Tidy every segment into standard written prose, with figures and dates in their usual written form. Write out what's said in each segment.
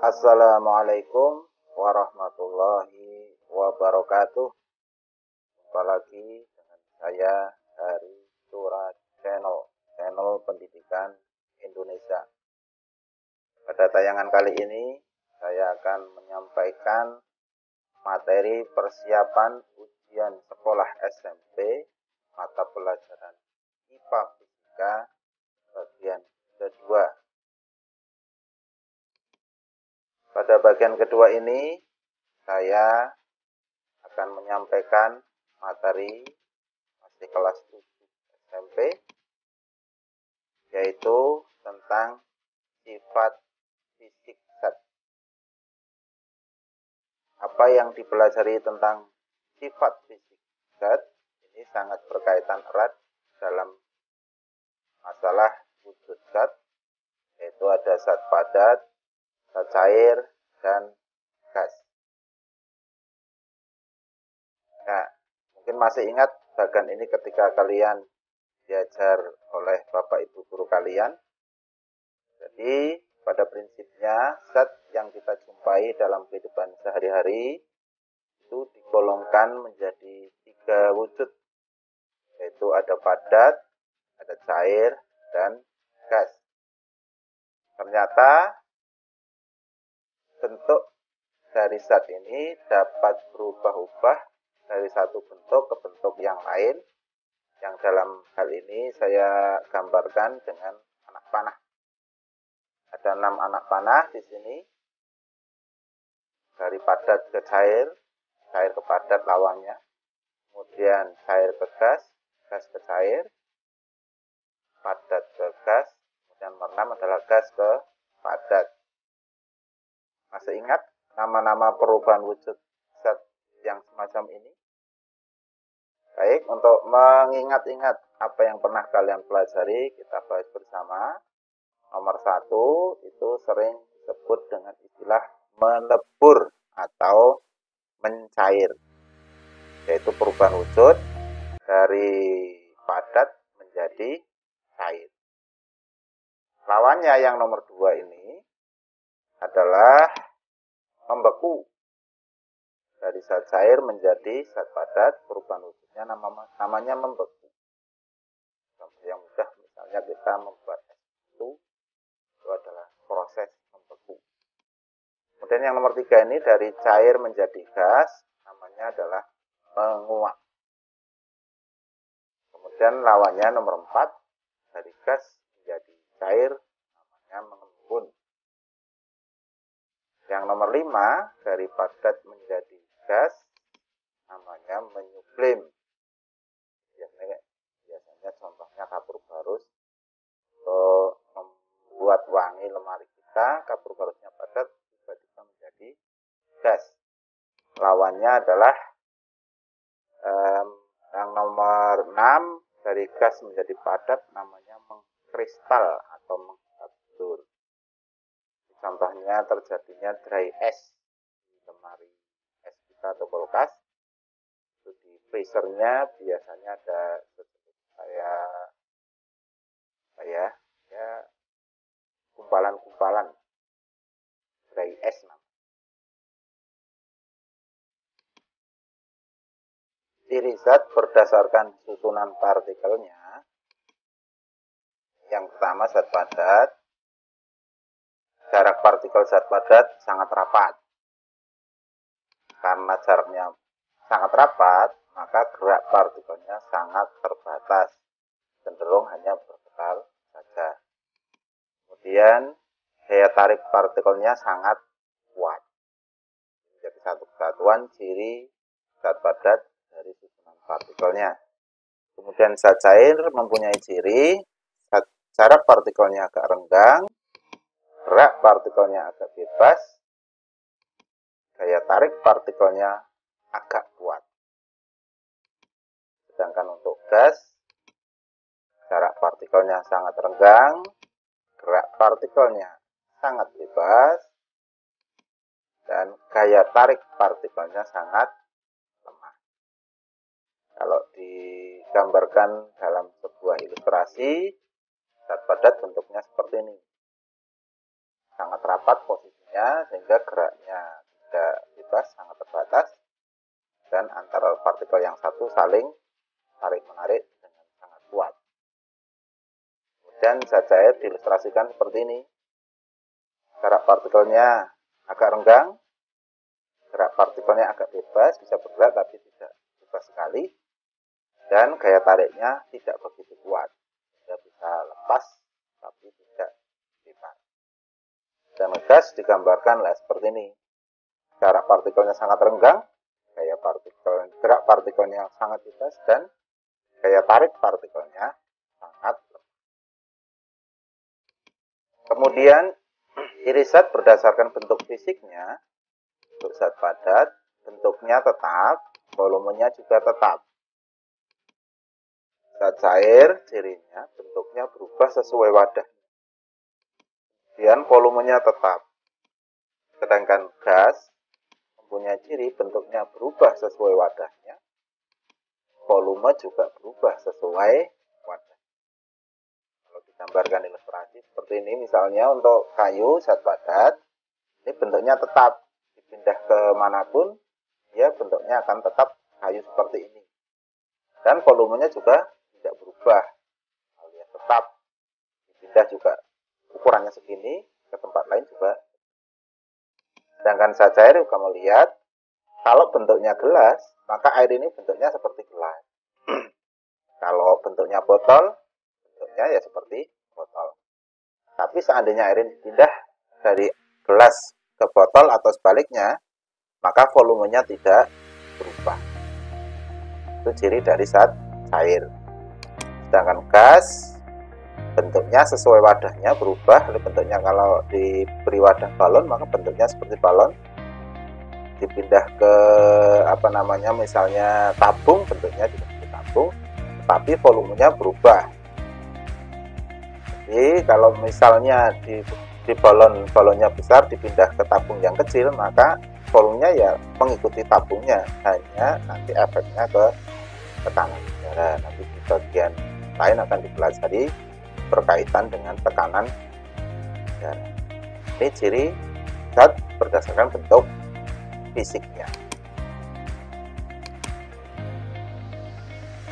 Assalamualaikum warahmatullahi wabarakatuh. Jumpa lagi dengan saya dari Surat Channel Pendidikan Indonesia. Pada tayangan kali ini saya akan menyampaikan materi persiapan ujian sekolah SMP mata pelajaran IPA Fisika bagian kedua. Pada bagian kedua ini, saya akan menyampaikan materi masih kelas 7 SMP, yaitu tentang sifat fisik zat. Apa yang dipelajari tentang sifat fisik zat ini sangat berkaitan erat dalam masalah wujud zat, yaitu ada zat padat, zat cair, dan gas. Nah, mungkin masih ingat bagian ini ketika kalian diajar oleh Bapak Ibu guru kalian. Jadi, pada prinsipnya, zat yang kita jumpai dalam kehidupan sehari-hari itu digolongkan menjadi 3 wujud, yaitu ada padat, ada cair, dan gas. Ternyata bentuk dari zat ini dapat berubah-ubah dari satu bentuk ke bentuk yang lain, yang dalam hal ini saya gambarkan dengan anak panah. Ada 6 anak panah di sini, dari padat ke cair, cair ke padat lawannya, kemudian cair ke gas, gas ke cair, padat ke gas, kemudian nomor 6 adalah gas ke padat. Masih ingat nama-nama perubahan wujud zat yang semacam ini? Baik, untuk mengingat-ingat apa yang pernah kalian pelajari, kita bahas bersama. Nomor 1 itu sering disebut dengan istilah melebur atau mencair, yaitu perubahan wujud dari padat menjadi cair. Lawannya yang nomor 2 ini adalah membeku. Dari zat cair menjadi zat padat, perubahan wujudnya namanya membeku. Contoh yang mudah, misalnya kita membuat es itu adalah proses membeku. Kemudian yang nomor 3 ini dari cair menjadi gas, namanya adalah menguap. Kemudian lawannya nomor 4, dari gas menjadi cair, namanya mengembun. Yang nomor 5, dari padat menjadi gas, namanya menyublim. Biasanya contohnya kapur barus. Untuk membuat wangi lemari kita, kapur barusnya padat, tiba-tiba menjadi gas. Lawannya adalah yang nomor 6, dari gas menjadi padat, namanya mengkristal atau mengkapsur. Contohnya terjadinya dry ice di lemari es kita atau kulkas. Itu di freezernya biasanya ada kumpalan-kumpalan dry ice. Ciri zat berdasarkan susunan partikelnya. Yang pertama zat padat. Jarak partikel zat padat sangat rapat. Karena jaraknya sangat rapat, maka gerak partikelnya sangat terbatas, cenderung hanya bergetar saja. Kemudian daya tarik partikelnya sangat kuat. Jadi satu kesatuan ciri zat padat dari susunan partikelnya. Kemudian zat cair mempunyai ciri jarak partikelnya agak renggang, gerak partikelnya agak bebas, daya tarik partikelnya agak kuat. Sedangkan untuk gas, jarak partikelnya sangat renggang, gerak partikelnya sangat bebas, dan gaya tarik partikelnya sangat lemah. Kalau digambarkan dalam sebuah ilustrasi, zat padat bentuknya seperti ini. Sangat rapat posisinya partikelnya sehingga geraknya tidak bebas, sangat terbatas, dan antara partikel yang satu saling tarik-menarik dengan sangat kuat. Kemudian zat cair diilustrasikan seperti ini. Gerak partikelnya agak renggang, gerak partikelnya agak bebas, bisa bergerak tapi tidak bebas sekali, dan gaya tariknya tidak begitu kuat. Dia bisa lepas tapi tidak bebas. Dan gas digambarkan seperti ini. Gerak partikelnya sangat renggang, gerak partikelnya sangat bebas, dan gaya tarik partikelnya sangat lemah. Kemudian irisan berdasarkan bentuk fisiknya. Untuk zat padat, bentuknya tetap, volumenya juga tetap. Zat cair, cirinya bentuknya berubah sesuai wadah. Kemudian volumenya tetap. Sedangkan gas mempunyai ciri bentuknya berubah sesuai wadahnya. Volume juga berubah sesuai wadah. Kalau digambarkan ilustrasi seperti ini, misalnya untuk kayu zat padat, ini bentuknya tetap. Dipindah ke manapun, ya bentuknya akan tetap kayu seperti ini. Dan volumenya juga tidak berubah, alias tetap. Dipindah juga ukurannya segini, ke tempat lain juga. Sedangkan zat cair, kamu lihat, kalau bentuknya gelas, maka air ini bentuknya seperti gelas. Kalau bentuknya botol, bentuknya ya seperti botol. Tapi seandainya air ini dipindah dari gelas ke botol atau sebaliknya, maka volumenya tidak berubah. Itu ciri dari zat cair. Sedangkan gas, bentuknya sesuai wadahnya berubah. Bentuknya kalau diberi wadah balon, maka bentuknya seperti balon. Dipindah ke misalnya tabung, bentuknya juga seperti tabung, tapi volumenya berubah. Jadi kalau misalnya di balonnya besar dipindah ke tabung yang kecil, maka volumenya ya mengikuti tabungnya, hanya nanti efeknya ke tekanan udara. Nanti di bagian lain akan dipelajari berkaitan dengan tekanan udara. Ini ciri zat berdasarkan bentuk fisiknya.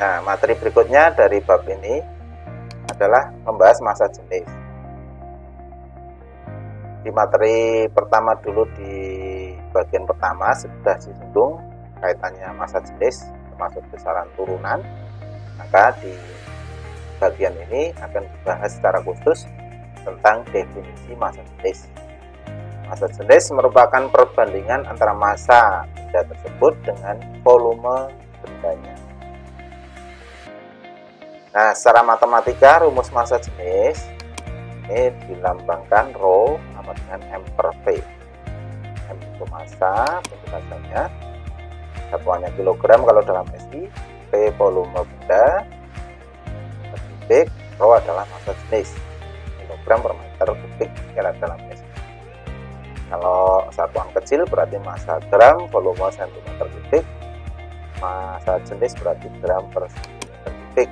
Nah, materi berikutnya dari bab ini adalah membahas massa jenis. Di materi pertama dulu, di bagian pertama sudah disinggung kaitannya massa jenis termasuk besaran turunan. Maka di bagian ini akan dibahas secara khusus tentang definisi massa jenis. Massa jenis merupakan perbandingan antara massa benda tersebut dengan volume bendanya. Nah, secara matematika rumus massa jenis ini dilambangkan rho sama dengan M per V. M itu massa, bentukannya satuannya kilogram kalau dalam SI, V volume benda per kubik, rho adalah massa jenis, kilogram per meter kubik dalam SI. Kalau satuan kecil berarti massa gram, volume cm kubik, massa jenis berarti gram per cm kubik.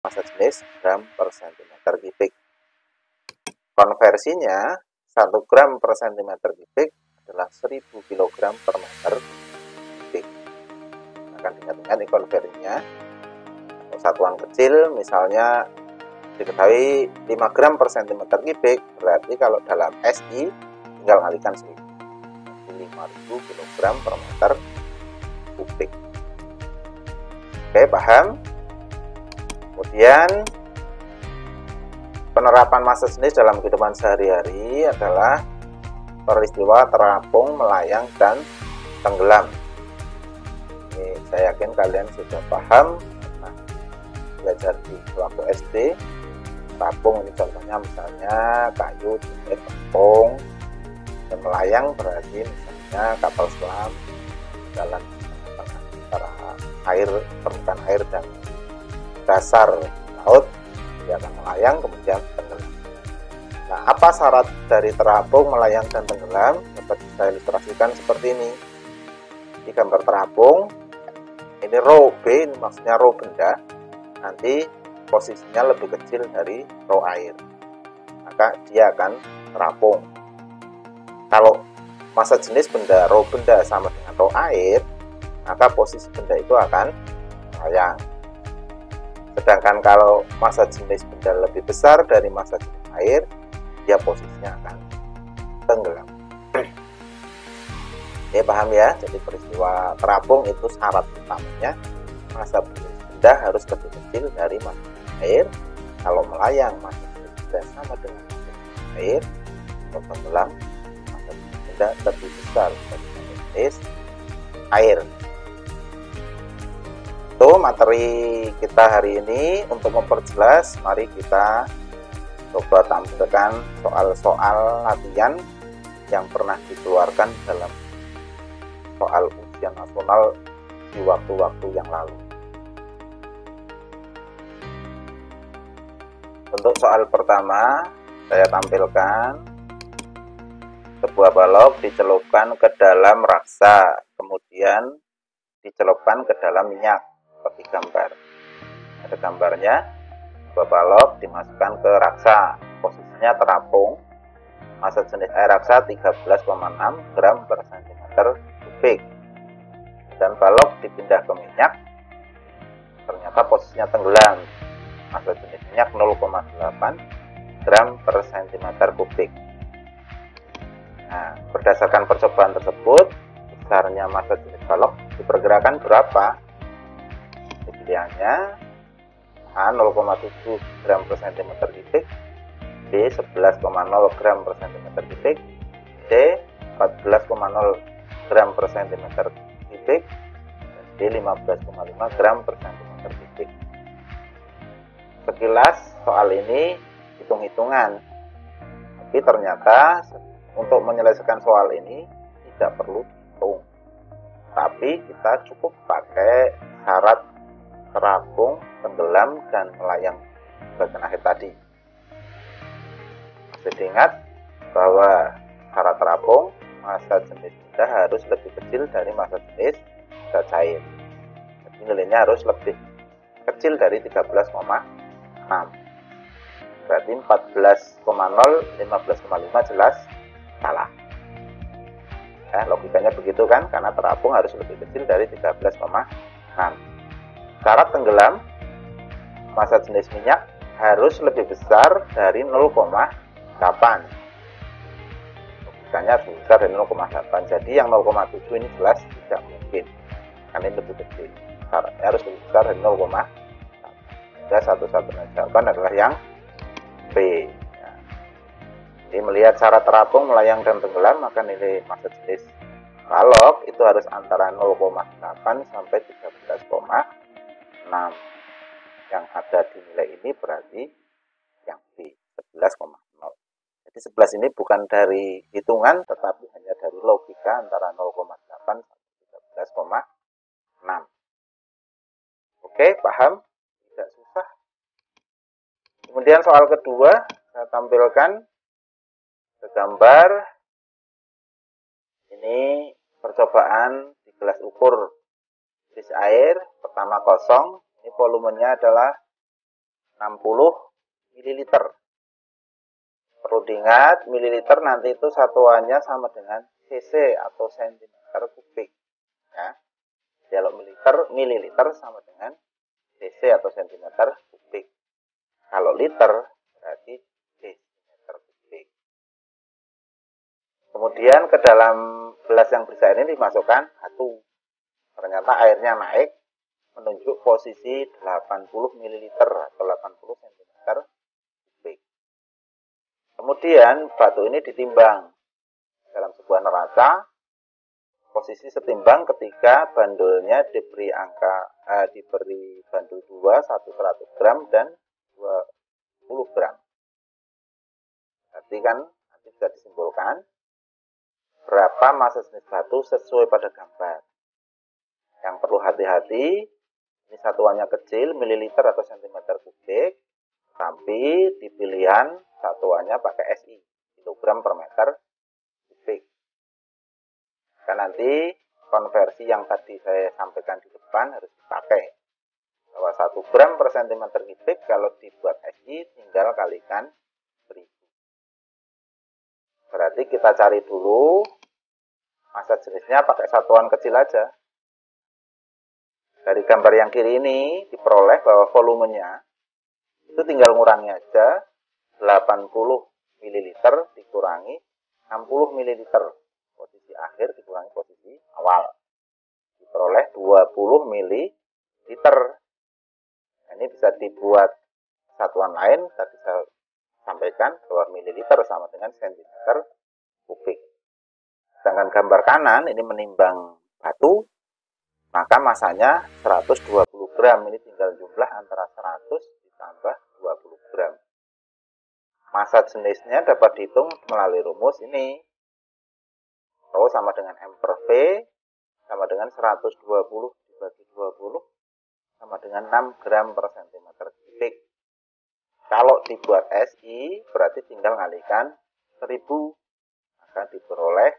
Massa jenis gram per cm kubik. Konversinya 1 gram per cm kubik adalah 1000 kg per meter kubik. Akan diingat-ingat ini konversinya. Untuk satuan kecil misalnya diketahui 5 gram per cm kubik, berarti kalau dalam SI tinggal kalikan 1000. 5000 kg per meter kubik. Oke, paham? Kemudian penerapan massa jenis dalam kehidupan sehari-hari adalah peristiwa terapung, melayang, dan tenggelam. Ini saya yakin kalian sudah paham. Nah, belajar di waktu SD. Terapung ini contohnya misalnya kayu, jepit, tepung. Dan melayang berarti misalnya kapal selam jalan antara air, permukaan air dan dasar laut, dia akan melayang kemudian tenggelam. Nah, apa syarat dari terapung, melayang, dan tenggelam? Dapat saya ilustrasikan seperti ini. Di gambar terapung, ini rho B, ini maksudnya rho benda, nanti posisinya lebih kecil dari rho air, maka dia akan terapung. Kalau massa jenis benda rho benda sama dengan rho air, maka posisi benda itu akan melayang. Sedangkan kalau massa jenis benda lebih besar dari massa jenis air, dia posisinya akan tenggelam. Oke, paham ya? Jadi peristiwa terapung itu syarat utamanya massa jenis benda harus lebih kecil dari massa jenis air. Kalau melayang massa jenis benda sama dengan massa jenis air, atau tenggelam massa jenis benda lebih besar dari massa jenis air. Itu materi kita hari ini. Untuk memperjelas, mari kita coba tampilkan soal-soal latihan yang pernah dikeluarkan dalam soal ujian nasional di waktu-waktu yang lalu. Untuk soal pertama, saya tampilkan sebuah balok dicelupkan ke dalam raksa, kemudian dicelupkan ke dalam minyak seperti gambar. Ada gambarnya, sebuah balok dimasukkan ke raksa, posisinya terapung, massa jenis air raksa 13,6 gram per cm kubik, dan balok dipindah ke minyak, ternyata posisinya tenggelam, massa jenis minyak 0,8 gram per cm kubik. Nah, berdasarkan percobaan tersebut, besarnya massa jenis balok diperkirakan berapa? Pilihannya A 0,7 gram per cm kubik, B 11,0 gram per cm kubik, C 14,0 gram per cm kubik, dan D 15,5 gram per cm kubik. Sekilas soal ini hitung-hitungan, tapi ternyata untuk menyelesaikan soal ini tidak perlu hitung, tapi kita cukup pakai syarat terapung, tenggelam, dan melayang bagian akhir tadi. Jadi ingat bahwa syarat terapung, massa jenis benda harus lebih kecil dari massa jenis benda cair. Jadi nilainya harus lebih kecil dari 13,6. Berarti 14,0, 15,5 jelas salah. Logikanya begitu kan, karena terapung harus lebih kecil dari 13,6. Syarat tenggelam, massa jenis minyak harus lebih besar dari 0,8. Logikanya harus lebih besar dari 0,8. Jadi yang 0,7 ini jelas tidak mungkin, karena ini lebih kecil. Syaratnya harus lebih besar dari 0,8. Ya, satu-satunya jawaban adalah yang B. Jadi melihat syarat terapung, melayang, dan tenggelam, maka nilai massa jenis balok itu harus antara 0,8 sampai 13,6. Yang ada di nilai ini berarti yang B 11,0. Jadi 11 ini bukan dari hitungan, tetapi hanya dari logika antara 0,8 sampai 13,6. Oke, paham? Tidak susah. Kemudian soal kedua, saya tampilkan gambar. Ini percobaan di gelas ukur isi air, pertama kosong, ini volumenya adalah 60 ml. Perlu diingat, mililiter nanti itu satuannya sama dengan cc atau cm kubik. Ya. Kalau mililiter sama dengan cc atau cm kubik. Kalau liter berarti desimeter kubik. Kemudian ke dalam gelas yang berisi air ini dimasukkan batu. Ternyata airnya naik menunjuk posisi 80 ml atau 80 cm kubik. Kemudian batu ini ditimbang dalam sebuah neraca. Posisi setimbang ketika bandulnya diberi bandul 2, 100 gram dan 20 gram. Berarti kan nanti bisa disimpulkan berapa massa jenis batu sesuai pada gambar. Yang perlu hati-hati, ini satuannya kecil, mililiter atau cm kubik, tapi di pilihan satuannya pakai SI, kilogram per meter kubik. Kan nanti konversi yang tadi saya sampaikan di depan harus adalah 1 gram per cm kubik. Kalau dibuat SI tinggal kalikan 1000. Berarti kita cari dulu massa jenisnya pakai satuan kecil aja. Dari gambar yang kiri ini diperoleh bahwa volumenya itu tinggal ngurangi aja 80 ml dikurangi 60 ml. Posisi akhir dikurangi posisi awal. Diperoleh 20 ml. Ini bisa dibuat satuan lain, tadi saya sampaikan bahwa mililiter sama dengan sentimeter kubik. Sedangkan gambar kanan ini menimbang batu, maka masanya 120 gram. Ini tinggal jumlah antara 100 ditambah 20 gram. Massa jenisnya dapat dihitung melalui rumus ini. Rho sama dengan M per V sama dengan 120 dibagi 20 sama dengan 6 gram per cm kubik. Kalau dibuat SI berarti tinggal ngalihkan 1000, maka diperoleh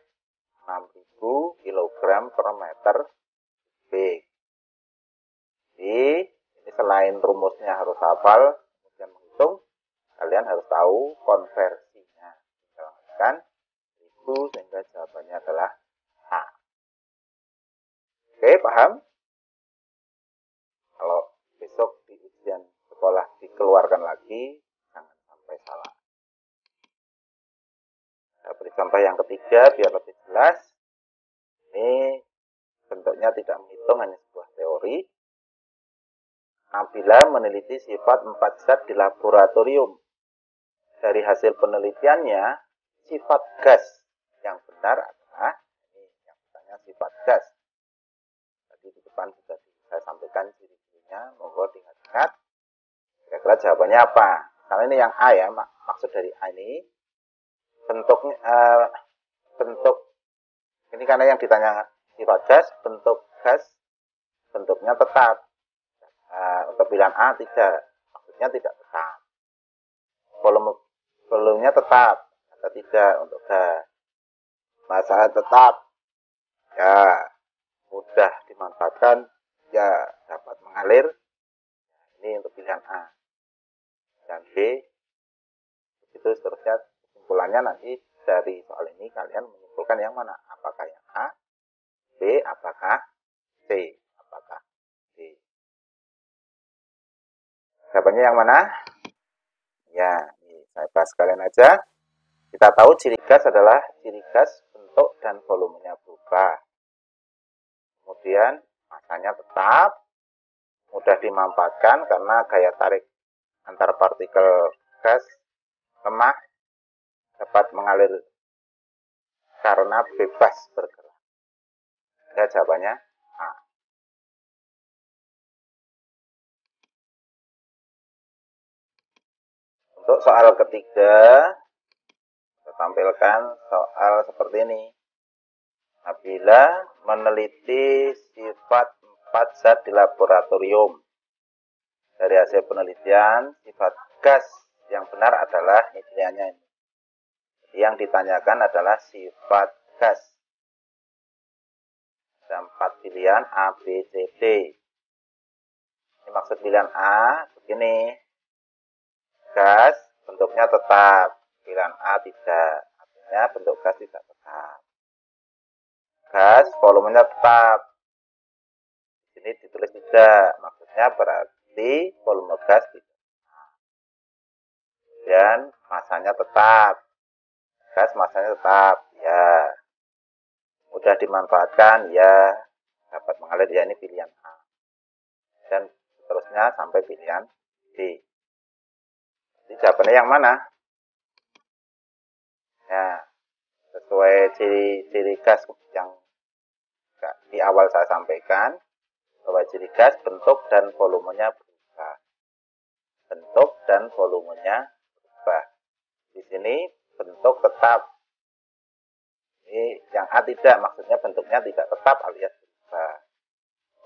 6000 kg per meter kubik. Jadi ini selain rumusnya harus hafal, kemudian menghitung, kalian harus tahu konversinya. Tinggal ngalihkan 1000 sehingga jawabannya adalah A. Oke, paham? Kalau besok di ujian sekolah dikeluarkan lagi, jangan sampai salah. Saya beri contoh yang ketiga biar lebih jelas. Ini bentuknya tidak menghitung, hanya sebuah teori. Apabila meneliti sifat 4 zat di laboratorium, dari hasil penelitiannya, sifat gas yang benar adalah ini yang ditanya sifat gas. Tadi di depan sudah saya sampaikan ciri-cirinya, monggo diingat-ingat. Kira-kira jawabannya apa? Karena ini yang A ya, maksud dari A ini bentuknya bentuk ini karena yang ditanya sifat gas, bentuk gas bentuknya tetap. Untuk pilihan A tidak, maksudnya tidak tetap. Volumenya tetap atau tidak untuk gas. Massa tetap, ya mudah dimanfaatkan, ya dapat mengalir. Ini untuk pilihan A. Dan B, itu seterusnya. Kesimpulannya nanti dari soal ini kalian menyimpulkan yang mana, apakah yang A, B, apakah C, apakah D. Jawabannya yang mana? Ya, ini saya bahas kalian aja. Kita tahu ciri gas adalah ciri gas bentuk dan volumenya berubah. Kemudian massanya tetap, mudah dimanfaatkan karena gaya tarik antar partikel gas lemah, dapat mengalir karena bebas bergerak. Ya, jawabannya A. Untuk soal ketiga, saya tampilkan soal seperti ini. Apabila meneliti sifat 4 zat di laboratorium, dari hasil penelitian, sifat gas yang benar adalah ini pilihannya ini. Yang ditanyakan adalah sifat gas. Ada 4 pilihan A, B, C, D. Ini maksud pilihan A begini. Gas bentuknya tetap. Pilihan A tidak. Artinya bentuk gas tidak tetap. Gas volumenya tetap. Ini ditulis tidak. Maksudnya berarti volume gas tidak. Dan massanya tetap. Gas massanya tetap. Ya. Mudah dimanfaatkan. Ya. Dapat mengalir. Ya, ini pilihan A. Dan seterusnya sampai pilihan D. Jadi jawabannya yang mana? Ya. Sesuai ciri gas yang di awal saya sampaikan, bahwa ciri gas bentuk dan volumenya berubah. Bentuk dan volumenya berubah. Di sini bentuk tetap. Ini yang A tidak, maksudnya bentuknya tidak tetap alias berubah.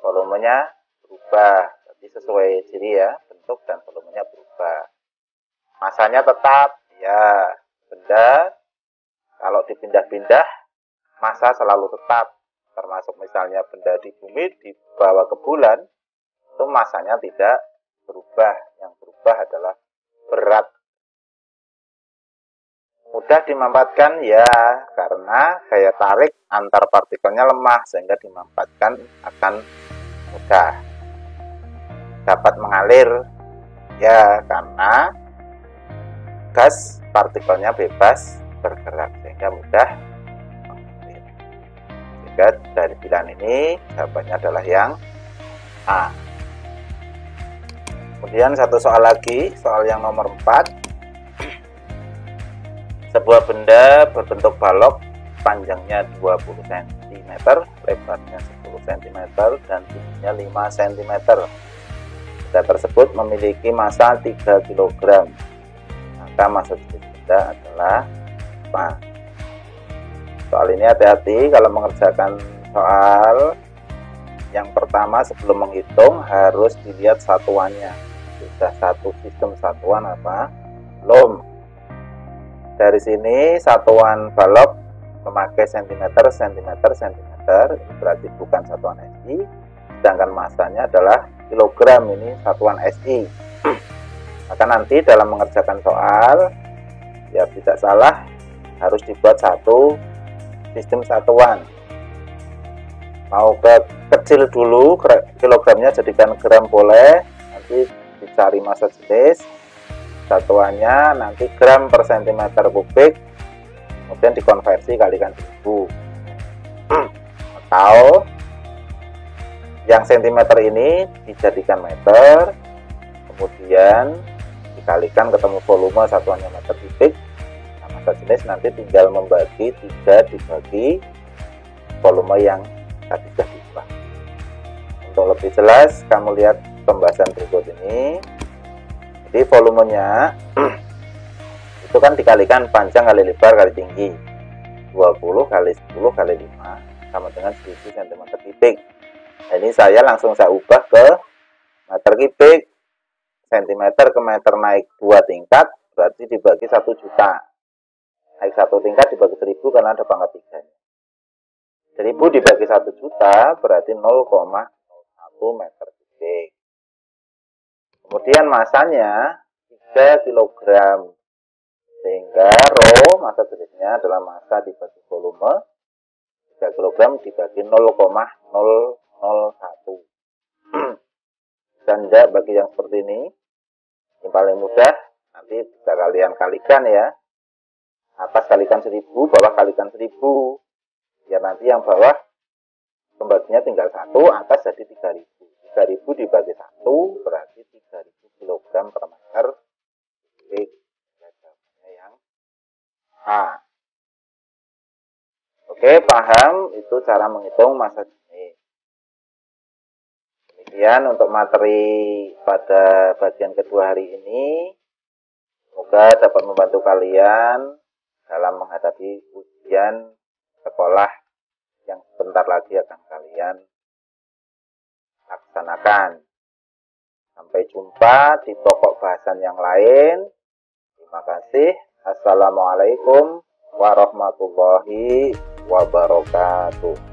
Volumenya berubah. Jadi sesuai ciri ya, bentuk dan volumenya berubah. Massanya tetap, ya benda kalau dipindah-pindah massa selalu tetap. Termasuk misalnya benda di bumi dibawa ke bulan, itu massanya tidak berubah. Yang berubah adalah berat. Mudah dimanfaatkan ya, karena daya tarik antar partikelnya lemah sehingga dimanfaatkan akan mudah. Dapat mengalir ya, karena gas partikelnya bebas bergerak sehingga mudah mengalir. Sehingga dari pilihan ini jawabannya adalah yang A. Kemudian satu soal lagi, soal yang nomor 4. Sebuah benda berbentuk balok, panjangnya 20 cm, lebarnya 10 cm, dan tingginya 5 cm. Benda tersebut memiliki massa 3 kg. Maka massa jenis benda adalah apa? Soal ini hati-hati kalau mengerjakan soal. Yang pertama, sebelum menghitung harus dilihat satuannya. Sudah satu sistem satuan apa? Belum. Dari sini satuan balok memakai cm, ini berarti bukan satuan SI, sedangkan massanya adalah kilogram, ini satuan SI. Maka nanti dalam mengerjakan soal, ya tidak salah, harus dibuat satu sistem satuan. Mau ke kecil dulu, kilogramnya jadikan gram boleh, nanti dicari massa jenis, satuannya nanti gram per cm kubik, kemudian dikonversi kalikan 1000. Atau yang cm ini dijadikan meter, kemudian dikalikan ketemu volume satuannya meter kubik. Nah, massa jenis nanti tinggal membagi 3 dibagi volume yang tadi sudah diubah. Untuk lebih jelas kamu lihat pembahasan berikut ini. Jadi volumenya itu kan dikalikan panjang kali lebar kali tinggi, 20 kali 10 kali 5 sama dengan 1000 cm kubik. Nah, ini saya langsung ubah ke meter kubik. Cm ke meter naik 2 tingkat, berarti dibagi 1 juta. Naik 1 tingkat dibagi 1000 karena ada pangkat 3-nya. 1000 dibagi 1 juta berarti 0,1 meter kubik. Kemudian massanya 3 kg, sehingga rho massa jenisnya adalah massa dibagi volume, 3 kg dibagi 0,001. Ganda bagi yang seperti ini, yang paling mudah nanti bisa kalian kalikan ya, atas kalikan 1000, bawah kalikan 1000, biar nanti yang bawah pembaginya tinggal 1, atas jadi 3000. 3000 dibagi 1 berarti 3000 kg per meter kubik. Jawabannya yang A. Oke, paham itu cara menghitung massa jenis. Demikian untuk materi pada bagian kedua hari ini. Semoga dapat membantu kalian dalam menghadapi ujian sekolah yang sebentar lagi akan kalian laksanakan. Sampai jumpa di pokok bahasan yang lain. Terima kasih. Assalamualaikum warahmatullahi wabarakatuh.